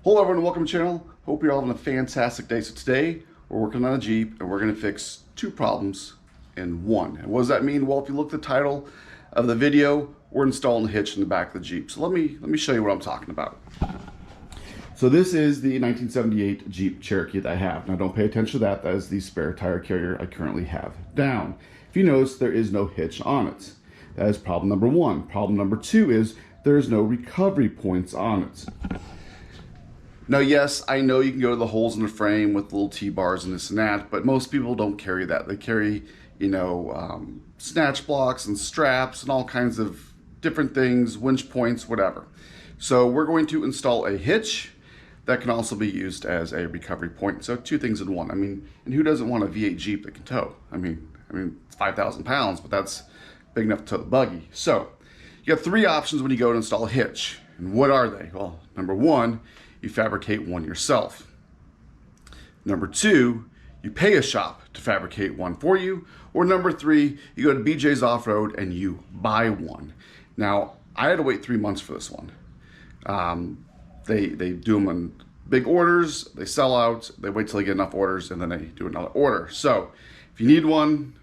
Hello everyone, welcome to the channel. Hope you're all having a fantastic day. So today we're working on a Jeep and we're going to fix two problems in one. And what does that mean? Well, if you look at the title of the video, we're installing a hitch in the back of the Jeep. So let me show you what I'm talking about. So this is the 1978 Jeep Cherokee that I have. Now don't pay attention to that. That is the spare tire carrier I currently have down. If you notice, there is no hitch on it. That is problem number one. Problem number two is there's no recovery points on it. Now, yes, I know you can go to the holes in the frame with little T-bars and this and that, but most people don't carry that. They carry, snatch blocks and straps and all kinds of different things, winch points, whatever. So we're going to install a hitch that can also be used as a recovery point. So two things in one. I mean, and who doesn't want a V8 Jeep that can tow? I mean, it's 5,000 pounds, but that's big enough to tow the buggy. So you have three options when you go to install a hitch. And what are they? Well, number one, you fabricate one yourself. Number two, you pay a shop to fabricate one for you. Or number three, you go to BJ's Offroad and you buy one. Now, I had to wait 3 months for this one. They do them in big orders, they sell out, they wait till they get enough orders, and then they do another order. So if you need one,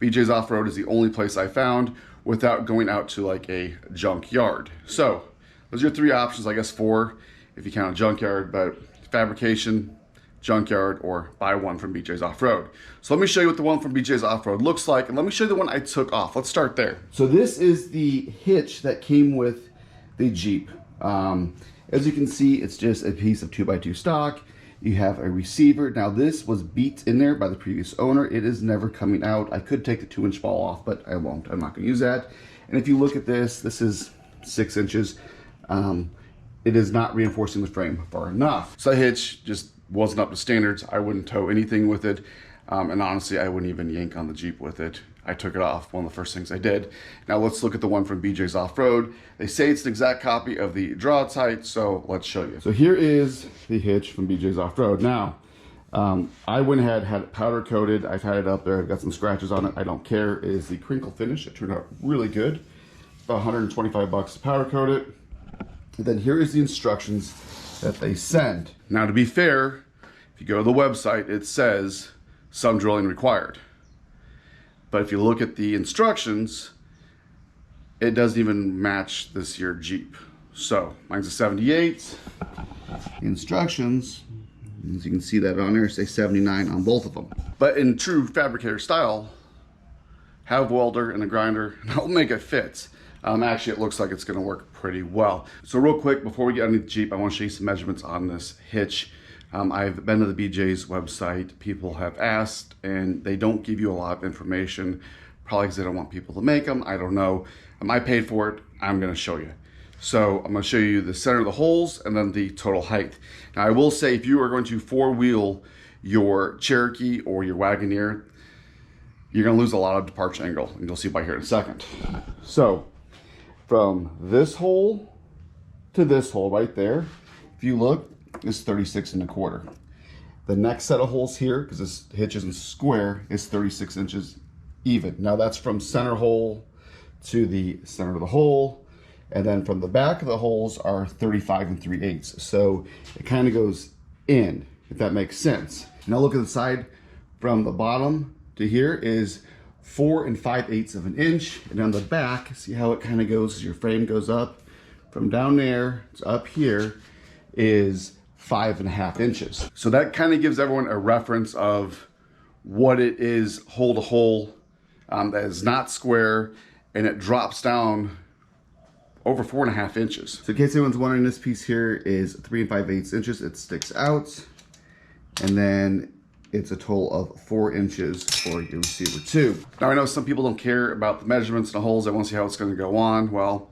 BJ's Offroad is the only place I found without going out to like a junkyard. So those are your three options, I guess four if you count a junkyard, but fabrication, junkyard, or buy one from BJ's Offroad. So let me show you what the one from BJ's Offroad looks like, and let me show you the one I took off. Let's start there. So this is the hitch that came with the Jeep. As you can see, it's just a piece of 2x2 stock. You have a receiver. Now this was beat in there by the previous owner. It is never coming out. I could take the 2-inch ball off, but I won't. I'm not gonna use that. And if you look at this, this is 6 inches. It is not reinforcing the frame far enough. So the hitch just wasn't up to standards. I wouldn't tow anything with it. And honestly, I wouldn't even yank on the Jeep with it. I took it off, one of the first things I did. Now let's look at the one from BJ's Offroad. They say it's an exact copy of the draw height, so let's show you. So here is the hitch from BJ's Offroad. Now, I went ahead, had it powder coated. I've had it up there, I've got some scratches on it. I don't care. It is the crinkle finish. It turned out really good. About 125 bucks to powder coat it. And then here is the instructions that they send. Now to be fair, if you go to the website, it says some drilling required. But if you look at the instructions, it doesn't even match this year Jeep. So mine's a 78. The instructions, as you can see that on there, say 79 on both of them. But in true fabricator style, have a welder and a grinder, and I'll make it fit. Actually, it looks like it's gonna work pretty well. So real quick, before we get underneath the Jeep, I wanna show you some measurements on this hitch. I've been to the BJ's website. People have asked, and they don't give you a lot of information, probably because they don't want people to make them. I don't know. I paid for it. I'm gonna show you. So I'm gonna show you the center of the holes and then the total height. Now I will say, if you are going to four-wheel your Cherokee or your Wagoneer, you're gonna lose a lot of departure angle, and you'll see by here in a second. So from this hole to this hole right there, if you look, is 36 1/4. The next set of holes here, because this hitch isn't square, is 36 inches even. Now that's from center hole to the center of the hole, and then from the back of the holes are 35 3/8. So it kind of goes in, if that makes sense. Now look at the side, from the bottom to here is 4 5/8 of an inch, and on the back, see how it kind of goes as your frame goes up from down there to up here is 5 1/2 inches. So that kind of gives everyone a reference of what it is hole to hole, that is not square, and it drops down over 4 1/2 inches. So in case anyone's wondering, this piece here is 3 5/8 inches. It sticks out, and then it's a total of 4 inches for your receiver too. Now I know some people don't care about the measurements and the holes. They want to see how it's going to go on. Well,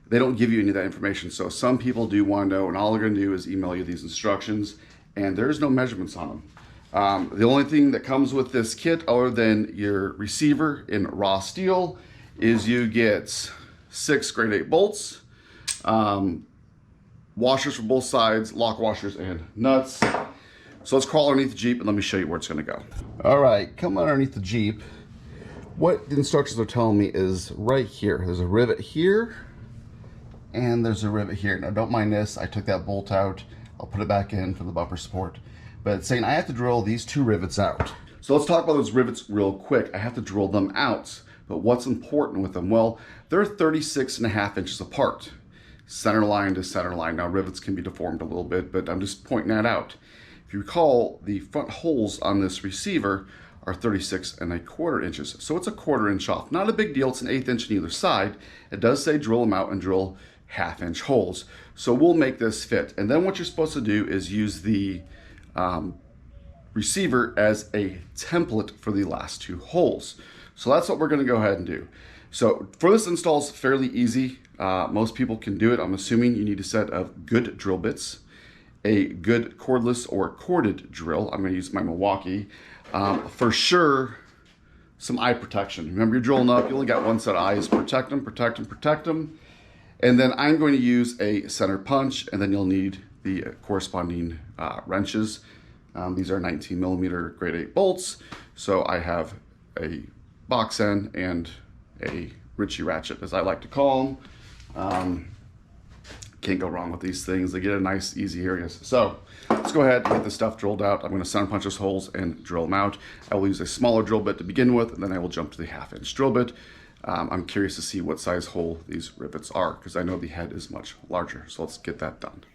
they don't give you any of that information. So some people do want to know, and all they're going to do is email you these instructions, and there's no measurements on them. The only thing that comes with this kit, other than your receiver in raw steel, is you get 6 grade 8 bolts, washers for both sides, lock washers and nuts. So let's crawl underneath the Jeep and let me show you where it's gonna go. All right, come underneath the Jeep. What the instructions are telling me is right here. There's a rivet here, and there's a rivet here. Now don't mind this, I took that bolt out. I'll put it back in for the bumper support. But it's saying I have to drill these 2 rivets out. So let's talk about those rivets real quick. I have to drill them out. But what's important with them? Well, they're 36.5 inches apart. Center line to center line. Now rivets can be deformed a little bit, but I'm just pointing that out. If you recall, the front holes on this receiver are 36.25 inches. So it's a 1/4 inch off. Not a big deal, it's an 1/8 inch on either side. It does say drill them out and drill 1/2 inch holes. So we'll make this fit. And then what you're supposed to do is use the receiver as a template for the last 2 holes. So that's what we're gonna go ahead and do. So for this install, it's fairly easy. Most people can do it. I'm assuming you need a set of good drill bits, a good cordless or corded drill. I'm gonna use my Milwaukee. For sure, some eye protection. Remember, you're drilling up, you only got one set of eyes. Protect them, protect them, protect them. And then I'm going to use a center punch, and then you'll need the corresponding wrenches. These are 19mm grade 8 bolts. So I have a box end and a Ritchie ratchet, as I like to call them. Can't go wrong with these things. They get a nice, easy areas. So let's go ahead and get this stuff drilled out. I'm going to center punch those holes and drill them out. I will use a smaller drill bit to begin with, and then I will jump to the 1/2 inch drill bit. I'm curious to see what size hole these rivets are, because I know the head is much larger. So let's get that done.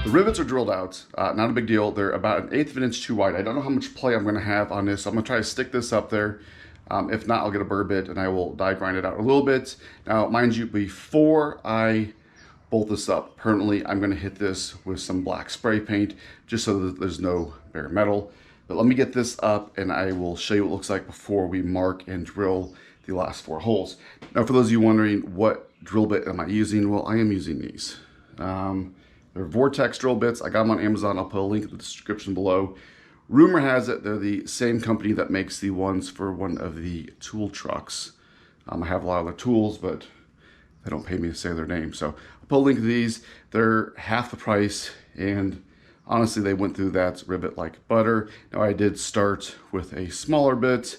The rivets are drilled out, not a big deal. They're about 1/8 of an inch too wide. I don't know how much play I'm gonna have on this. So I'm gonna try to stick this up there. If not, I'll get a burr bit and I will die grind it out a little bit. Now, mind you, before I bolt this up permanently, I'm gonna hit this with some black spray paint just so that there's no bare metal. But let me get this up and I will show you what it looks like before we mark and drill the last 4 holes. Now, for those of you wondering what drill bit am I using, well, I am using these. They're Vortex drill bits. I got them on Amazon. I'll put a link in the description below. Rumor has it they're the same company that makes the ones for one of the tool trucks. I have a lot of their tools, but they don't pay me to say their name. So I'll put a link to these. They're half the price, and honestly, they went through that rivet like butter. Now, I did start with a smaller bit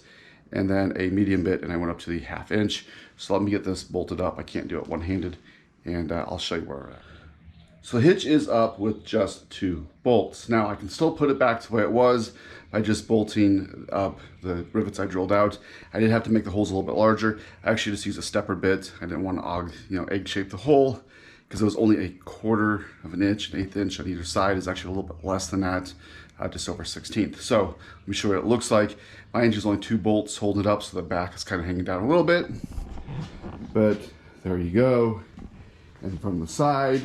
and then a medium bit, and I went up to the 1/2 inch. So let me get this bolted up. I can't do it one-handed, and I'll show you where we're at. So the hitch is up with just 2 bolts. Now I can still put it back to the way it was by just bolting up the rivets I drilled out. I did have to make the holes a little bit larger. I actually just used a stepper bit. I didn't want to egg shape the hole because it was only 1/4 of an inch, an 1/8 inch on either side. Is actually a little bit less than that, just over 1/16. So let me show you what it looks like. My hinge is only 2 bolts holding it up, so the back is kind of hanging down a little bit. But there you go. And from the side,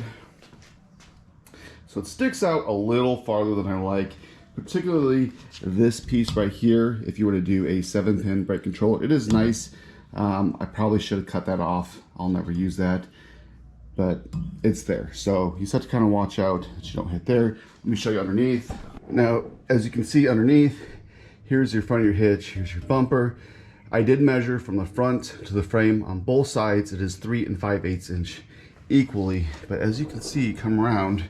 so it sticks out a little farther than I like, particularly this piece right here. If you were to do a 7-pin brake controller, it is nice. I probably should have cut that off. I'll never use that, but it's there. So you just have to kind of watch out that you don't hit there. Let me show you underneath. Now, as you can see underneath, here's your front of your hitch, here's your bumper. I did measure from the front to the frame on both sides. It is 3 5/8 inch equally, but as you can see, come around,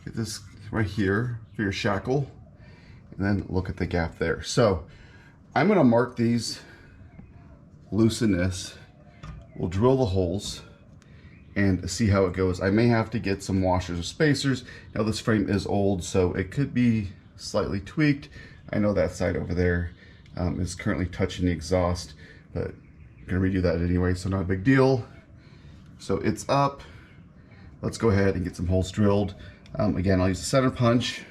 get this right here for your shackle, and then look at the gap there. So I'm gonna mark these, loosen this, we'll drill the holes and see how it goes. I may have to get some washers or spacers. Now this frame is old, so it could be slightly tweaked. I know that side over there is currently touching the exhaust, but I'm gonna redo that anyway, so not a big deal. So it's up. Let's go ahead and get some holes drilled. Again, I'll use a center punch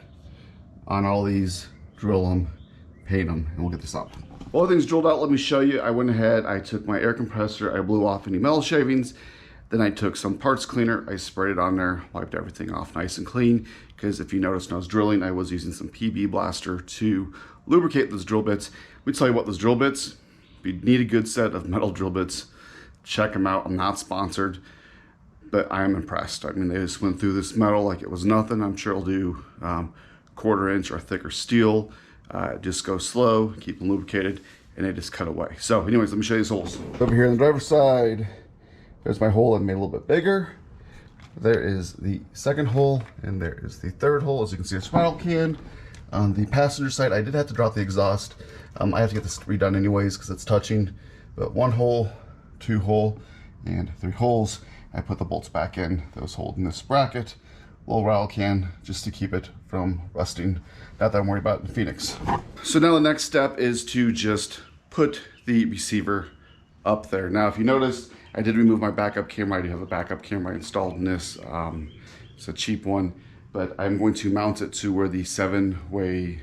on all these, drill them, paint them, and we'll get this up. All the things drilled out, let me show you. I went ahead, I took my air compressor, I blew off any metal shavings, then I took some parts cleaner, I sprayed it on there, wiped everything off nice and clean, because if you noticed when I was drilling, I was using some PB Blaster to lubricate those drill bits. Let me tell you what, those drill bits, if you need a good set of metal drill bits, check them out. I'm not sponsored, but I am impressed. I mean, they just went through this metal like it was nothing. I'm sure it'll do 1/4 inch or thicker steel. Just go slow, keep them lubricated, and they just cut away. So anyways, let me show you these holes. Over here on the driver's side, there's my hole I made a little bit bigger. There is the second hole, and there is the third hole. As you can see, it's throttle can. On the passenger side, I did have to drop the exhaust I have to get this redone anyways because it's touching. But 1 hole, 2 hole, and 3 holes. I put the bolts back in that was holding this bracket. Little rattle can just to keep it from rusting. Not that I'm worried about in Phoenix. So now the next step is to just put the receiver up there. Now if you notice, I did remove my backup camera. I do have a backup camera installed in this. It's a cheap one, but I'm going to mount it to where the 7-way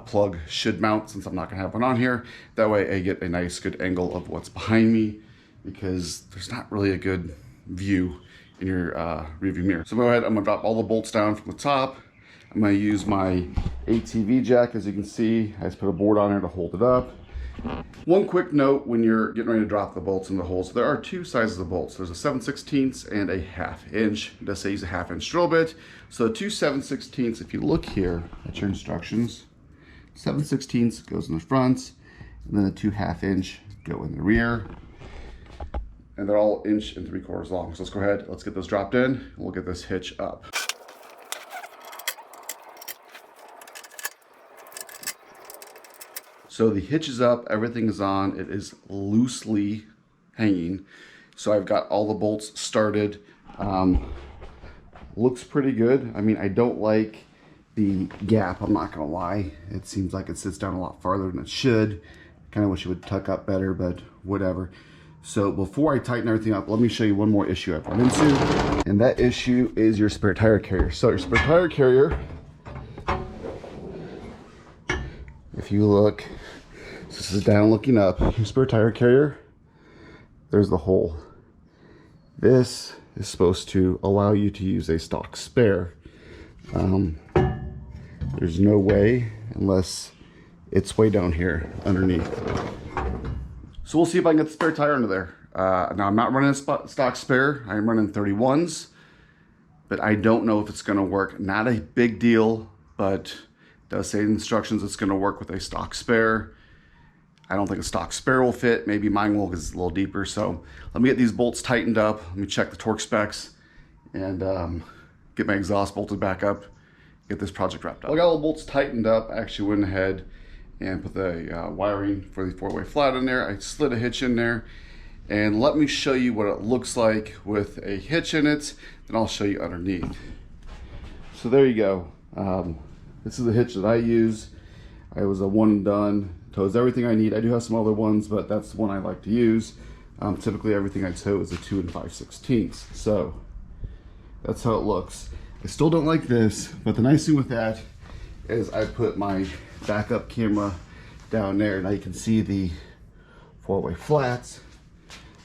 plug should mount, since I'm not gonna have one on here. That way I get a nice good angle of what's behind me, because there's not really a good view in your rearview mirror. So go ahead, I'm gonna drop all the bolts down from the top. I'm gonna use my ATV jack. As you can see, I just put a board on there to hold it up. One quick note when you're getting ready to drop the bolts in the holes, there are 2 sizes of bolts. There's a 7/16 and a 1/2 inch. It does say use a 1/2 inch drill bit. So 2 7/16, if you look here at your instructions, 7/16 goes in the front, and then the 2 1/2 inch go in the rear. And they're all 1 3/4 long. So let's go ahead, let's get those dropped in, and we'll get this hitch up. So the hitch is up, everything is on, it is loosely hanging. So I've got all the bolts started. Looks pretty good. I mean, I don't like the gap, I'm not gonna lie. It seems like it sits down a lot farther than it should. Kind of wish it would tuck up better, but whatever. So before I tighten everything up, let me show you one more issue I've run into. And that issue is your spare tire carrier. So your spare tire carrier, if you look, this is down looking up, your spare tire carrier, there's the hole. This is supposed to allow you to use a stock spare. There's no way unless it's way down here underneath. So we'll see if I can get the spare tire under there. Now I'm not running a stock spare, I'm running 31s, but I don't know if it's gonna work. Not a big deal, but it does say in instructions it's gonna work with a stock spare. I don't think a stock spare will fit. Maybe mine will because it's a little deeper. So let me get these bolts tightened up. Let me check the torque specs and get my exhaust bolted back up, get this project wrapped up. Well, I got all the bolts tightened up. I actually went ahead and put the wiring for the 4-way flat in there. I slid a hitch in there, and let me show you what it looks like with a hitch in it, then I'll show you underneath. So there you go. This is the hitch that I use. It was a one and done. Tows everything I need. I do have some other ones, but that's the one I like to use. Typically everything I tow is a 2 5/16. So that's how it looks. I still don't like this, but the nice thing with that is I put my backup camera down there. Now you can see the 4-way flats.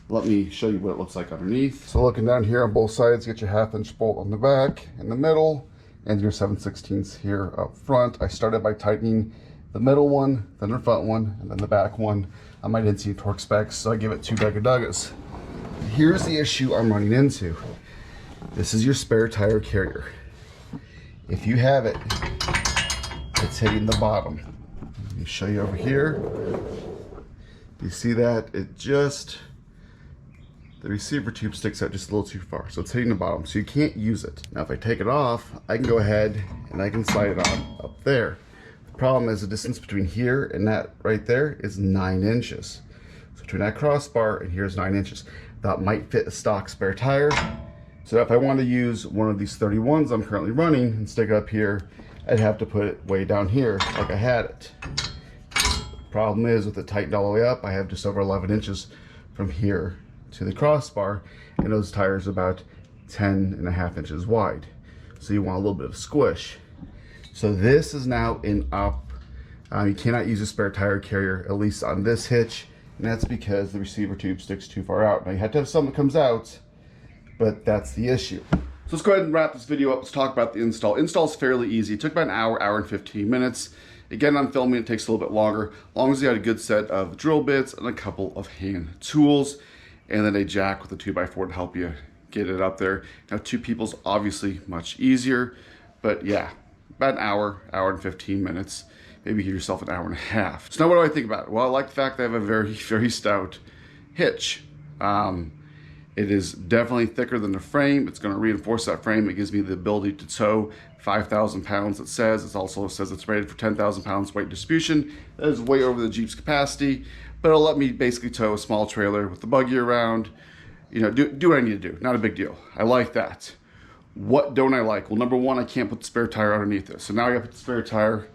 Let me show you what it looks like underneath. So looking down here on both sides, get your 1/2 inch bolt on the back, in the middle, and your 7/16 here up front. I started by tightening the middle one, then the front one, and then the back one. I didn't see torque specs, so I give it 2 duggas. Here's the issue I'm running into. This is your spare tire carrier. If you have it, it's hitting the bottom. Let me show you over here. You see that? The receiver tube sticks out just a little too far, so it's hitting the bottom, so you can't use it. Now if I take it off, I can go ahead and I can slide it on up there. The problem is the distance between here and that right there is 9 inches. So between that crossbar and here's 9 inches. That might fit a stock spare tire. So if I want to use one of these 31s I'm currently running and stick it up here, I'd have to put it way down here like I had it. Problem is, with it tightened all the way up, I have just over 11 inches from here to the crossbar, and those tires are about 10.5 inches wide. So you want a little bit of squish. So this is now in up. You cannot use a spare tire carrier, at least on this hitch, and that's because the receiver tube sticks too far out. Now you have to have something that comes out, but that's the issue. So let's go ahead and wrap this video up. Let's talk about the install. Install's fairly easy. It took about an hour and 15 minutes. Again, I'm filming, it takes a little bit longer. As long as you had a good set of drill bits and a couple of hand tools, and then a jack with a 2x4 to help you get it up there. Now 2 people's obviously much easier, but yeah, about an hour and 15 minutes. Maybe give yourself an hour and a half. So now what do I think about it? Well, I like the fact that I have a very, very stout hitch. It is definitely thicker than the frame. It's going to reinforce that frame. It gives me the ability to tow 5,000 pounds, it says. It also says it's rated for 10,000 pounds weight distribution. That is way over the Jeep's capacity, but it'll let me basically tow a small trailer with the buggy around. You know, do what I need to do. Not a big deal. I like that. What don't I like? Well, number one, I can't put the spare tire underneath this. So now I gotta put the spare tire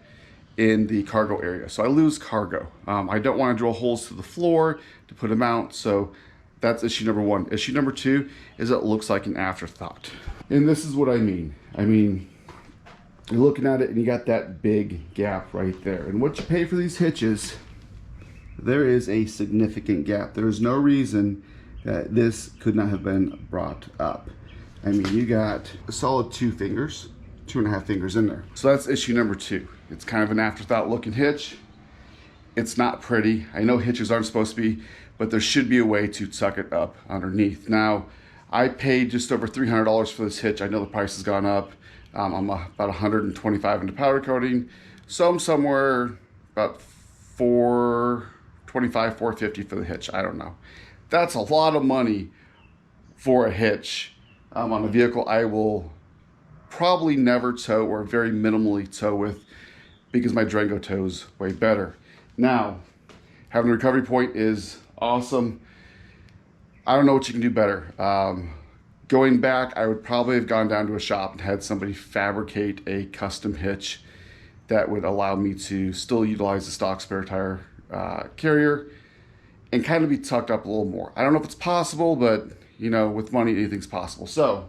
in the cargo area. So I lose cargo. I don't want to drill holes to the floor to put them out. So that's issue number one. Issue number two is it looks like an afterthought. And this is what I mean. I mean, you're looking at it and you got that big gap right there. And what you pay for these hitches, there is a significant gap. There's no reason that this could not have been brought up. I mean, you got a solid 2.5 fingers in there. So that's issue number two. It's kind of an afterthought looking hitch. It's not pretty. I know hitches aren't supposed to be, but there should be a way to tuck it up underneath. Now, I paid just over $300 for this hitch. I know the price has gone up. I'm about $125 into powder coating. So I'm somewhere about $425, $450 for the hitch. I don't know. That's a lot of money for a hitch on a vehicle I will probably never tow or very minimally tow with because my Durango tows way better. Now, having a recovery point is awesome. I don't know what you can do better. Going back, I would probably have gone down to a shop and had somebody fabricate a custom hitch that would allow me to still utilize the stock spare tire carrier and kind of be tucked up a little more. I don't know if it's possible, but you know, with money, anything's possible. So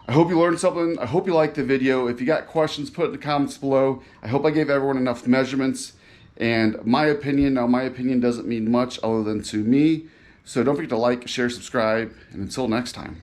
I hope you learned something. I hope you liked the video. If you got questions, put it in the comments below. I hope I gave everyone enough measurements and my opinion. Now, my opinion doesn't mean much other than to me. So don't forget to like, share, subscribe, and until next time.